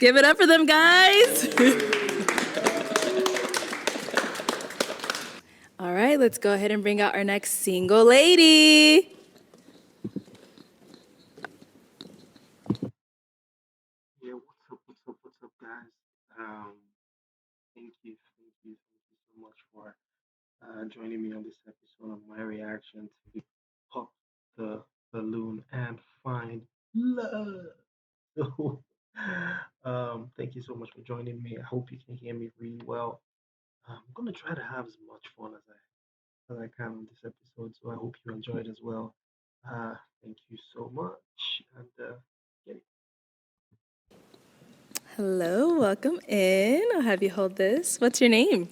give it up for them, guys. All right, let's go ahead and bring out our next single lady. Yeah, what's up, guys? Thank you so much for joining me on this episode of my reaction to Pop the Balloon and Find Love. So, thank you so much for joining me. I hope you can hear me really well. I'm gonna try to have as much fun as I can on this episode, so I hope you enjoy it as well. Uh, Thank you so much, and yeah, Hello, welcome in. I'll have you hold this. What's your name?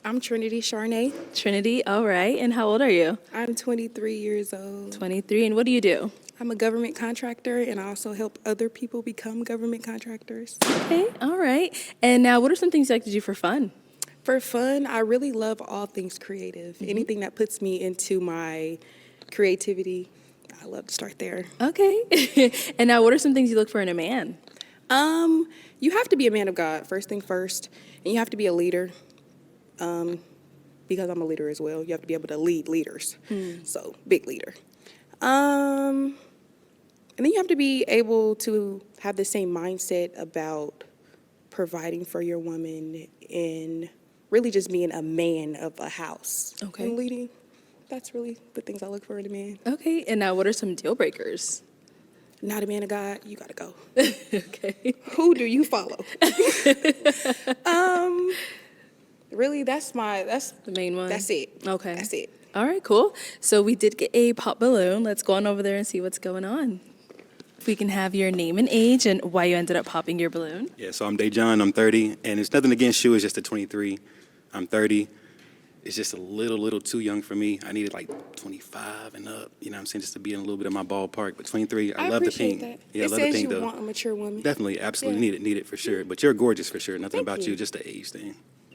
I'm Trinity Charnay. Trinity, all right. And how old are you? I'm 23 years old. 23. And what do you do? I'm a government contractor, and I also help other people become government contractors. Okay, all right. And now, what are some things you like to do for fun? For fun, I really love all things creative. Anything that puts me into my creativity, I love to start there. Okay. And now, what are some things you look for in a man? You have to be a man of God, first thing first, and you have to be a leader. Because I'm a leader as well, you have to be able to lead leaders. So, big leader. And then you have to be able to have the same mindset about providing for your woman and really just being a man of a house. Okay. And leading. That's really the things I look for in a man. Okay. And now, what are some deal breakers? Not a man of God, you gotta go. Okay. Who do you follow? Really, that's The main one? That's it. Okay. That's it. All right, cool. So we did get a pop balloon. Let's go on over there and see what's going on. If we can have your name and age and why you ended up popping your balloon. Yeah, so I'm Dejan, I'm 30, and it's nothing against you, it's just a 23. I'm 30. It's just a little too young for me. I needed like 25 and up, you know what I'm saying, just to be in a little bit of my ballpark. But 23, I love the appreciate pink. that. Yeah, I It love the says pink you though. want a mature woman. Definitely, absolutely Yeah. need it for sure. But you're gorgeous for sure. Nothing Thank about you. you, just the age thing.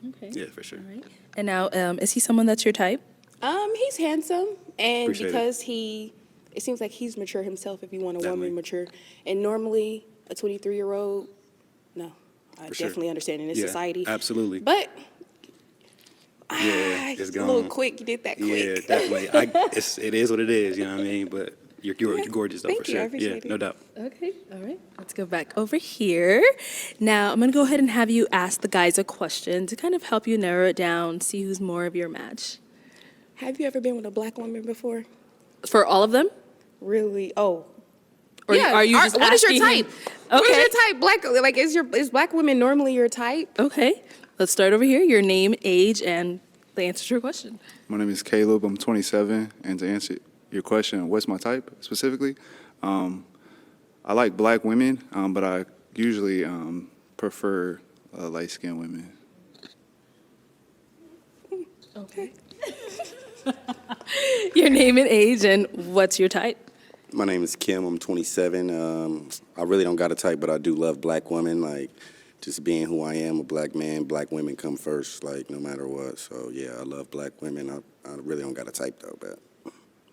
Okay. Yeah, for sure. All right. And now, is he someone that's your type? He's handsome, and Appreciate it. because it seems like he's mature himself. If you want a Definitely. woman mature, and normally a 23-year-old, no, I For sure. definitely understand in this Yeah, society. absolutely. But Yeah, it's a little gone. quick. You did that quick. Yeah, definitely. It is what it is, you know what I mean? But you're gorgeous though, Thank for you, I sure. appreciate Yeah, it. no doubt. Okay. All right. Let's go back over here. Now, I'm going to go ahead and have you ask the guys a question to kind of help you narrow it down, see who's more of your match. Have you ever been with a black woman before? For all of them? Really? Oh. Or yeah. are you just What is your asking him? type? What is Okay. your type? Like is black women normally your type? Okay. Let's start over here. Your name, age, and the answer to your question. My name is Caleb. I'm 27, and to answer your question, what's my type specifically? I like black women, but I usually prefer light-skinned women. Okay. Your name and age, and what's your type? My name is Kim. I'm 27. I really don't got a type, but I do love black women. Like, just being who I am, a black man, black women come first, like, no matter what. So, yeah, I love black women. I really don't got a type, though, but,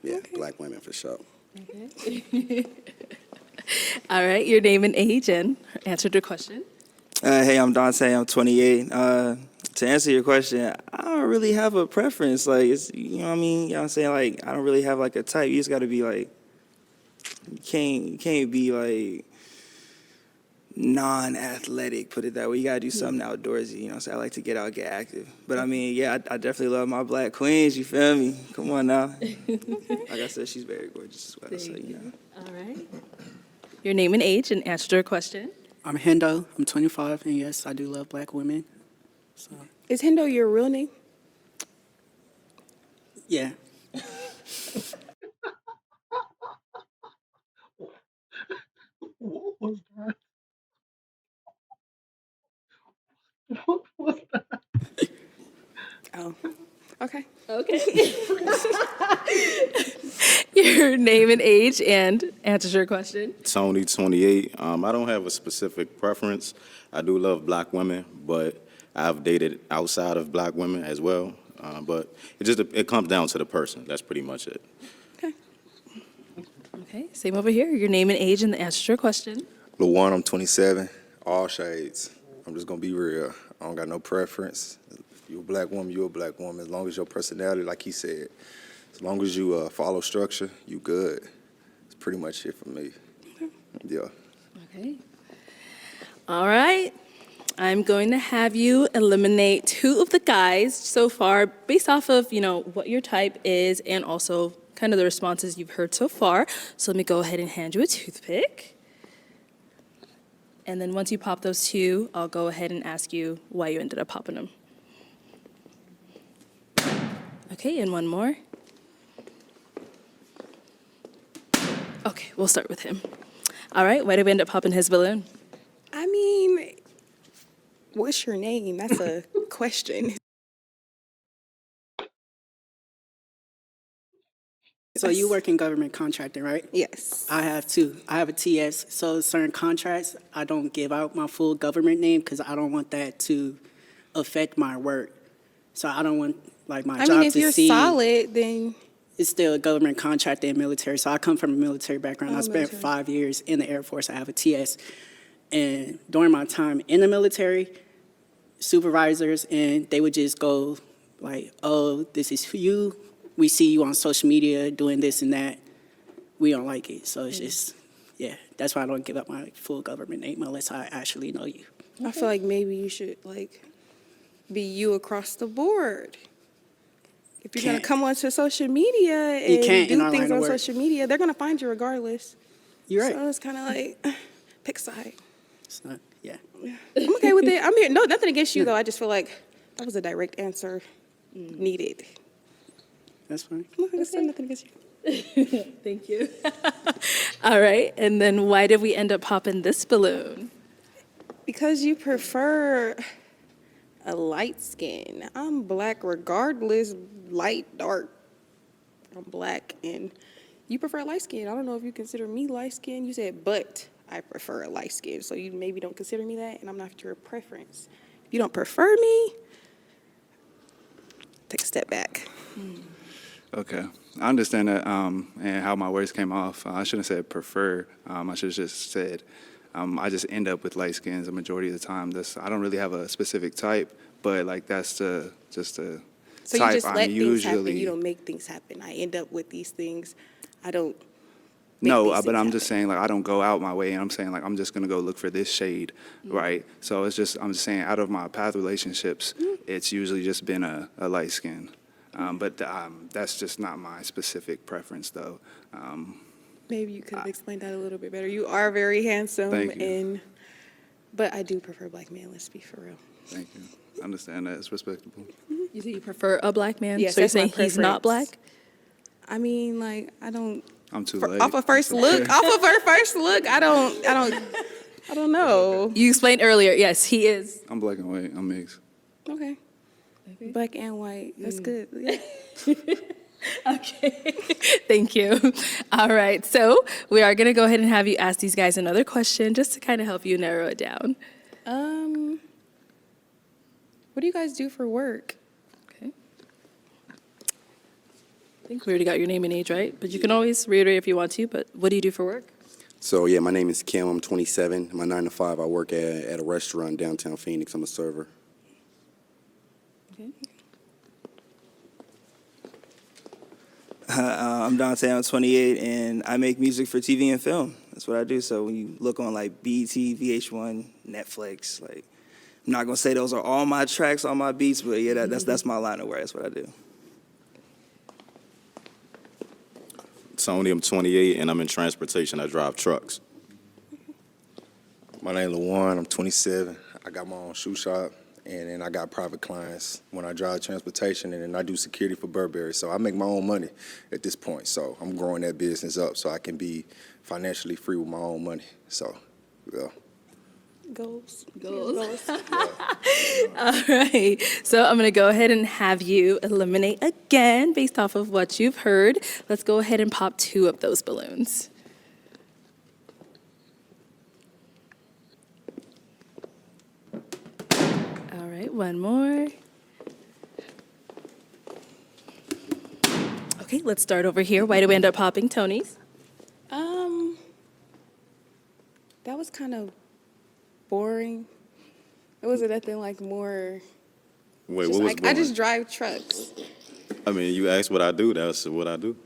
yeah, black women for sure. Okay. All right. Your name and age, and answer to the question. Hey, I'm Dante. I'm 28. To answer your question, I don't really have a preference. Like, it's, you know what I mean? You know what I'm saying? Like, I don't really have, like, a type. You just got to be, like, you can't be, like, non-athletic, put it that way. You got to do something outdoorsy, you know what I'm saying? I like to get out, get active. But, I mean, yeah, I definitely love my black queens, you feel me? Come on now. Like I said, she's very gorgeous as well, so, you know. All right. Your name and age, and answer to her question. I'm Hendo. I'm 25, and yes, I do love black women. So, Is Hendo your real name? yeah. what was that? What was that? Oh, okay. Okay. Your name and age, and answer to her question. Tony, 28. I don't have a specific preference. I do love black women, but I've dated outside of black women as well. But it comes down to the person. That's pretty much it. Okay. Okay. Same over here. Your name and age, and the answer to her question. LaWarn, I'm 27. All shades. I'm just gonna be real. I don't got no preference. If you a black woman, you a black woman. As long as your personality, like he said, as long as you follow structure, you good. It's pretty much it for me. Yeah. Okay. All right. I'm going to have you eliminate 2 of the guys so far based off of, what your type is and also kind of the responses you've heard so far. So let me go ahead and hand you a toothpick. And then once you pop those 2, I'll go ahead and ask you why you ended up popping them. Okay, and one more. Okay, we'll start with him. All right, why did we end up popping his balloon? I mean, what's your name? That's a question. So you work in government contracting, right? Yes. I have too. I have a TS. So certain contracts, I don't give out my full government name because I don't want that to affect my work. So I don't want my I job mean, if to you're see solid, then it's still a government contract and military. So I come from a military background. Oh, I spent military. 5 years in the Air Force. I have a TS. And during my time in the military, supervisors, and they would just go like, oh, this is for you. We see you on social media doing this and that. We don't like it. So it's just, yeah, that's why I don't give up my full government name unless I actually know you. I feel like maybe you should be you across the board. If you're gonna Can't. come onto social media and can't in do our things line of on work. social media, they're gonna find you regardless. You're right. So it's kind of like pick a side. It's not, yeah. I'm okay with it. I'm here. No, nothing against you though. I just feel like that was a direct answer needed. That's fine. Nothing against you. Thank you. All right, and then why did we end up popping this balloon? Because you prefer a light skin. I'm black regardless, light, dark. I'm black and you prefer light skin. I don't know if you consider me light skin. You said, but I prefer a light skin. So you maybe don't consider me that and I'm not your preference. If you don't prefer me, take a step back. Okay, I understand that and how my words came off. I shouldn't have said prefer. I should have just said I just end up with light skins a majority of the time. I don't really have a specific type, but that's just a So type. you just let I'm things happen. usually You don't make things happen. I end up with these things. I don't. no, these but things I'm just happen. saying I don't go out my way. And I'm saying I'm just gonna go look for this shade, right? So I'm just saying out of my past relationships, it's usually just been a light skin. But that's just not my specific preference, though. Maybe you could have explained that a little bit better. You are very handsome, Thank you. but I do prefer black men. Let's be for real. Thank you. I understand that. It's respectable. You say you prefer a black man? Yes, so you're that's my saying he's not preference. black? I mean, I don't. I'm too For, late. off of first look, I don't know. You explained earlier, yes, he is. I'm black and white. I'm mixed. Okay. Black and white. That's good. Yeah. Okay, thank you. All right, so we are gonna go ahead and have you ask these guys another question just to kind of help you narrow it down. What do you guys do for work? Okay. I think we already got your name and age, right? But you can always reiterate if you want to, but what do you do for work? So, yeah, my name is Kim. I'm 27. My 9 to 5, I work at a restaurant in downtown Phoenix. I'm a server. Okay. I'm Dante, I'm 28, and I make music for TV and film. That's what I do. So when you look on BET, VH1, Netflix, I'm not gonna say those are all my tracks, all my beats, but yeah, that's my line of work. That's what I do. Tony, I'm 28, and I'm in transportation. I drive trucks. My name is LaJuan. I'm 27. I got my own shoe shop, and then I got private clients when I drive transportation, and then I do security for Burberry. So I make my own money at this point. So I'm growing that business up so I can be financially free with my own money. So, yeah. Goals. All right, so I'm gonna go ahead and have you eliminate again based off of what you've heard. Let's go ahead and pop 2 of those balloons. All right, one more. Okay, let's start over here. Why do we end up popping Tony's? That was kind of boring. It wasn't nothing like more. Wait, Just what was like, I just boring? drive trucks. I mean, you asked what I do. That's what I do.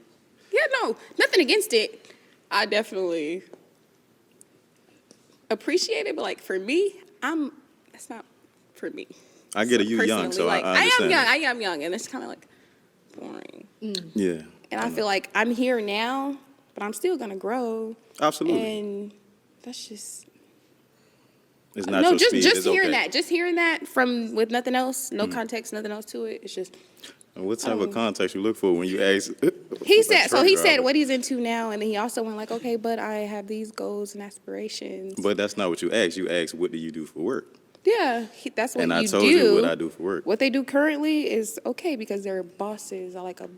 Yeah, no, nothing against it. I definitely appreciate it, but like for me, that's not for me. I get it. So You young, so personally, like, I understand. I am young, and it's kind of like boring. Yeah. And I feel like I'm here now, but I'm still gonna grow. Absolutely. And that's just It's not no, your just speed. just It's hearing okay. that, just hearing that from with nothing else, no context, nothing else to it. It's just And what type of context you look for when you ask? he a said. So truck he said driver? what he's into now, and then he also went like, okay, but I have these goals and aspirations. But that's not what you asked. You asked, what do you do for work? Yeah, that's what And I you told do. you what I do for work. What they do currently is okay because they're bosses. I like a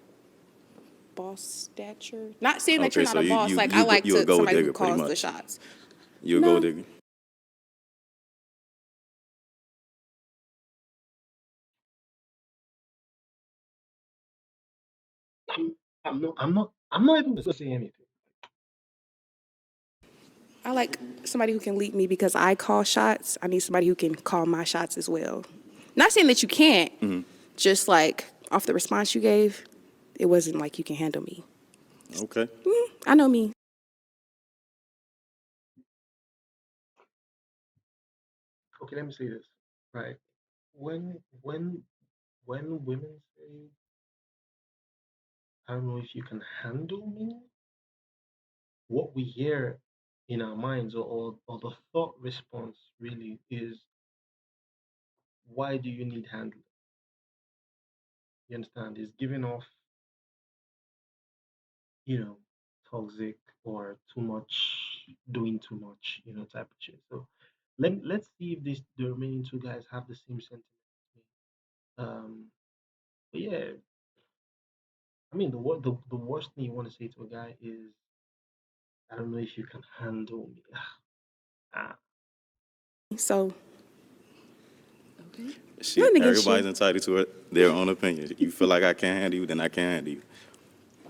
boss stature. Not saying that Okay, you're not so a you- boss. you- Like you I go- like you a to gold somebody who digger, pretty calls the much. shots. You a No. gold digger? I'm not even gonna say anything. I like somebody who can lead me because I call shots. I need somebody who can call my shots as well. Not saying that you can't. Just like off the response you gave, it wasn't like you can handle me. Okay. I know me. Okay, let me say this. Right. When women say, I don't know if you can handle me, what we hear in our minds or the thought response really is, why do you need handling? You understand? It's giving off, you know, toxic or too much, doing too much, type of shit. So let's see if the remaining two guys have the same sentiment. But yeah, I mean the worst thing you want to say to a guy is, I don't know if you can handle me. Ah, So Shit, nothing against everybody's you. entitled to their own opinion. You feel like I can't handle you, then I can't handle you.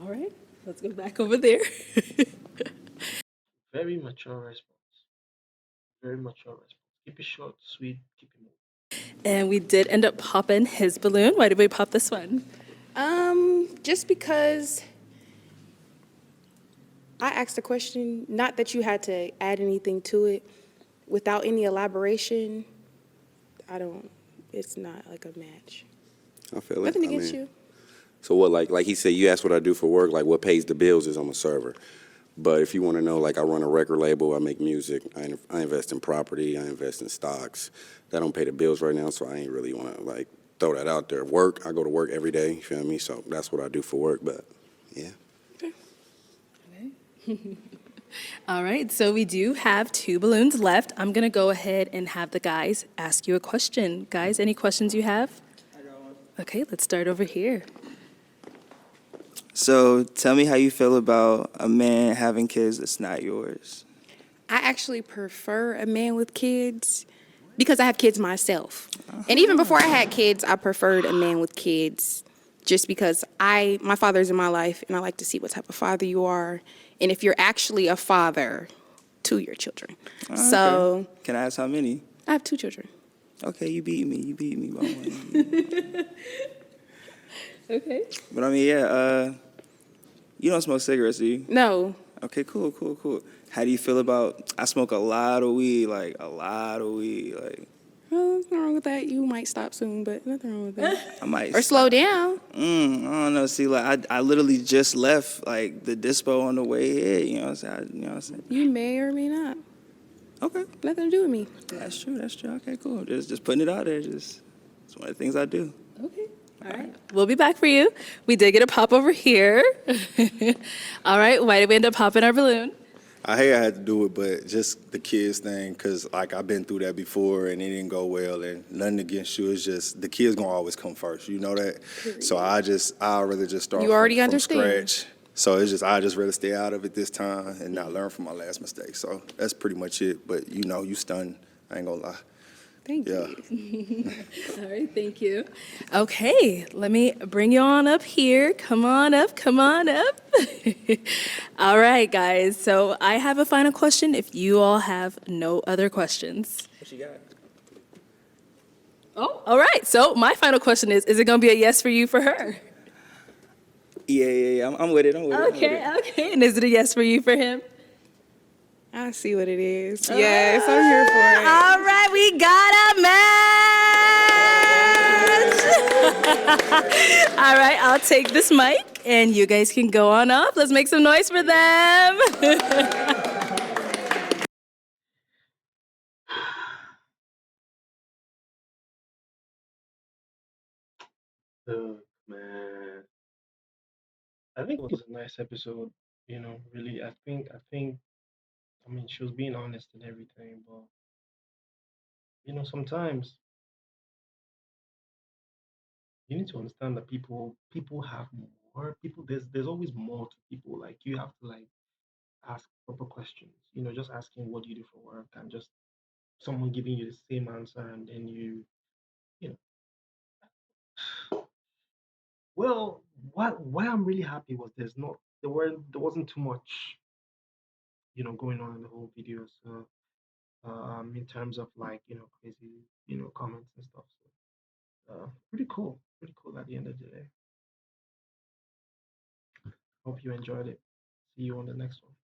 All right, let's go back over there. very mature response. Very mature response. Keep it short, sweet, keep it moving. And we did end up popping his balloon. Why did we pop this one? Just because I asked a question, not that you had to add anything to it, without any elaboration, it's not like a match. I feel it. Nothing I against mean, you. So what, like he said, you asked what I do for work, like what pays the bills is I'm a server. But if you want to know, like I run a record label, I make music, I invest in property, I invest in stocks. That don't pay the bills right now, so I ain't really want to like throw that out there. Work, I go to work every day, you feel me? So that's what I do for work, but yeah. All right, so we do have 2 balloons left. I'm going to go ahead and have the guys ask you a question. Guys, any questions you have? I got one. Okay, let's start over here. So tell me how you feel about a man having kids that's not yours. I actually prefer a man with kids because I have kids myself. And even before I had kids, I preferred a man with kids just because my father's in my life and I like to see what type of father you are and if you're actually a father to your children. So Can I ask how many? I have 2 children. Okay, you beat me. You beat me by one. Okay. But I mean, yeah, you don't smoke cigarettes, do you? No, Okay, cool. How do you feel about, I smoke a lot of weed, like. well, nothing wrong with that. You might stop soon, but nothing wrong with that. I might. Or slow down. I don't know. See, like, I literally just left, like, the dispo on the way here, you know what I'm saying? You may or may not. Okay. Nothing to do with me. That's true. Okay, cool. Just putting it out there. It's one of the things I do. Okay. All right. We'll be back for you. We did get a pop over here. All right. Why did we end up popping our balloon? I hate I had to do it, but just the kids thing, because, like, I've been through that before, and it didn't go well, and nothing against you. It's just the kids going to always come first. You know that? So I'd rather just start You already from understand. scratch. So I'd just rather stay out of it this time and not learn from my last mistake. So that's pretty much it. But, you stunned. I ain't going to lie. Thank Yeah. you. All right. Thank you. Okay. Let me bring you on up here. Come on up. All right, guys. So I have a final question if you all have no other questions. What you got? Oh, all right. So my final question is it going to be a yes for you for her? Yeah. I'm with it. I'm with it. I'm with Okay, it. okay. And is it a yes for you for him? I see what it is. Yes, I'm here for it. All right, we got a match. All right, I'll take this mic and you guys can go on up. Let's make some noise for them. Look, man. I think it was a nice episode. Really, I mean, she was being honest and everything, but sometimes you need to understand that people have more. People, there's always more to people. Like you have to like ask proper questions. Just asking what do you do for work and just someone giving you the same answer and then you know. Well, why I'm really happy was there wasn't too much going on in the whole video. So in terms of like crazy comments and stuff. So pretty cool at the end of the day. Hope you enjoyed it. See you on the next one.